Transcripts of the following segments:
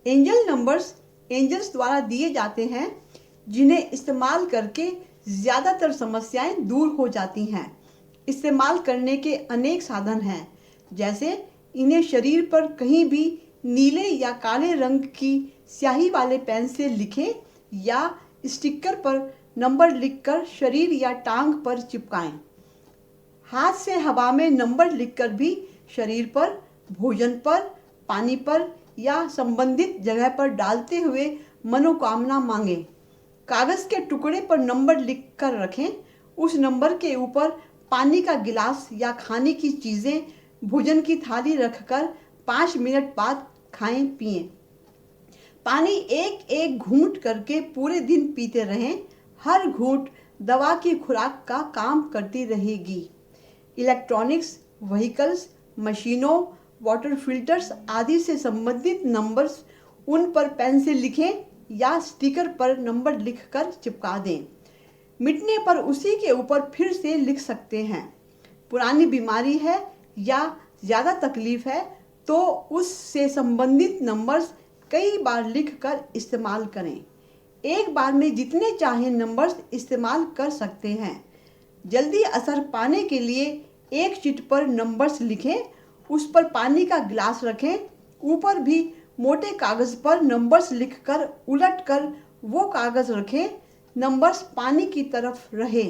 Angel numbers angels द्वारा दिए जाते हैं, जिन्हें इस्तेमाल करके ज़्यादातर समस्याएं दूर हो जाती हैं। इस्तेमाल करने के अनेक साधन हैं, जैसे इन्हें शरीर पर कहीं भी नीले या काले रंग की स्याही वाले पेन से लिखें या स्टिकर पर नंबर लिखकर शरीर या टांग पर चिपकाएं। हाथ से हवा में नंबर लिखकर भी शरीर पर, भोजन पर, पानी पर या संबंधित जगह पर डालते हुए मनोकामना मांगें। कागज़ के टुकड़े पर नंबर लिखकर रखें। उस नंबर के ऊपर पानी का गिलास या खाने की चीज़ें, भोजन की थाली रखकर 5 मिनट बाद खाएं पिएं। पानी एक एक घूंट करके पूरे दिन पीते रहें। हर घूंट दवा की खुराक का काम करती रहेगी। इलेक्ट्रॉनिक्स, व्हीकल्स, मशीनों, वाटर फिल्टर्स आदि से संबंधित नंबर्स उन पर पेन से लिखें या स्टिकर पर नंबर लिखकर चिपका दें। मिटने पर उसी के ऊपर फिर से लिख सकते हैं। पुरानी बीमारी है या ज़्यादा तकलीफ है तो उससे संबंधित नंबर्स कई बार लिखकर इस्तेमाल करें। एक बार में जितने चाहें नंबर्स इस्तेमाल कर सकते हैं। जल्दी असर पाने के लिए एक शीट पर नंबर्स लिखें, उस पर पानी का गिलास रखें, ऊपर भी मोटे कागज़ पर नंबर्स लिखकर उलटकर वो कागज़ रखें, नंबर्स पानी की तरफ रहे।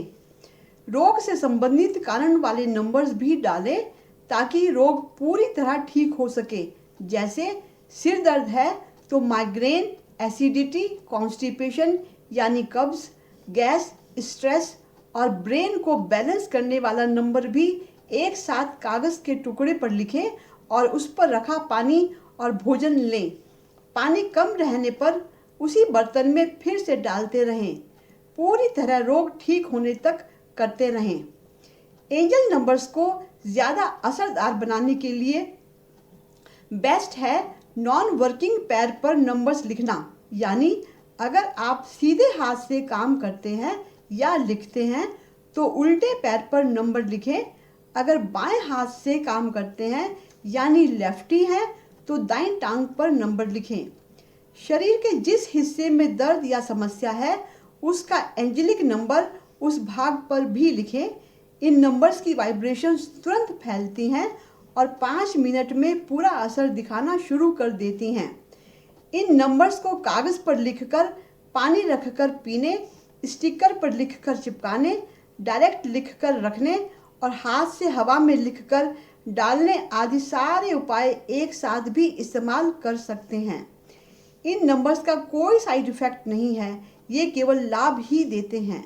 रोग से संबंधित कारण वाले नंबर्स भी डालें ताकि रोग पूरी तरह ठीक हो सके। जैसे सिर दर्द है तो माइग्रेन, एसिडिटी, कॉन्स्टिपेशन यानी कब्ज, गैस, स्ट्रेस और ब्रेन को बैलेंस करने वाला नंबर भी एक साथ कागज़ के टुकड़े पर लिखें और उस पर रखा पानी और भोजन लें। पानी कम रहने पर उसी बर्तन में फिर से डालते रहें। पूरी तरह रोग ठीक होने तक करते रहें। एंजल नंबर्स को ज़्यादा असरदार बनाने के लिए बेस्ट है नॉन वर्किंग पैर पर नंबर्स लिखना। यानी अगर आप सीधे हाथ से काम करते हैं या लिखते हैं तो उल्टे पैर पर नंबर लिखें। अगर बाएं हाथ से काम करते हैं यानी लेफ्टी हैं तो दाईं टांग पर नंबर लिखें। शरीर के जिस हिस्से में दर्द या समस्या है उसका एंजेलिक नंबर उस भाग पर भी लिखें। इन नंबर्स की वाइब्रेशंस तुरंत फैलती हैं और 5 मिनट में पूरा असर दिखाना शुरू कर देती हैं। इन नंबर्स को कागज़ पर लिखकर पानी रखकर पीने, स्टिकर पर लिखकर चिपकाने, डायरेक्ट लिखकर रखने और हाथ से हवा में लिखकर डालने आदि सारे उपाय एक साथ भी इस्तेमाल कर सकते हैं। इन नंबर्स का कोई साइड इफ़ेक्ट नहीं है, ये केवल लाभ ही देते हैं।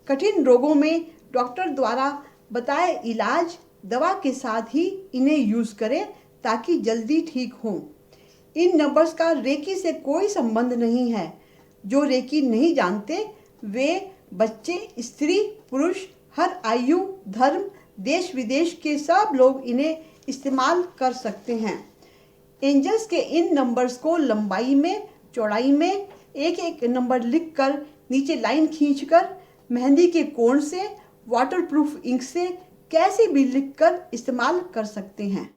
कठिन रोगों में डॉक्टर द्वारा बताए इलाज दवा के साथ ही इन्हें यूज़ करें ताकि जल्दी ठीक हों। इन नंबर्स का रेकी से कोई संबंध नहीं है। जो रेकी नहीं जानते वे बच्चे, स्त्री, पुरुष, हर आयु, धर्म, देश विदेश के सब लोग इन्हें इस्तेमाल कर सकते हैं। एंजल्स के इन नंबर्स को लंबाई में, चौड़ाई में एक एक नंबर लिखकर नीचे लाइन खींचकर मेहंदी के कोण से, वाटरप्रूफ इंक से कैसे भी लिखकर इस्तेमाल कर सकते हैं।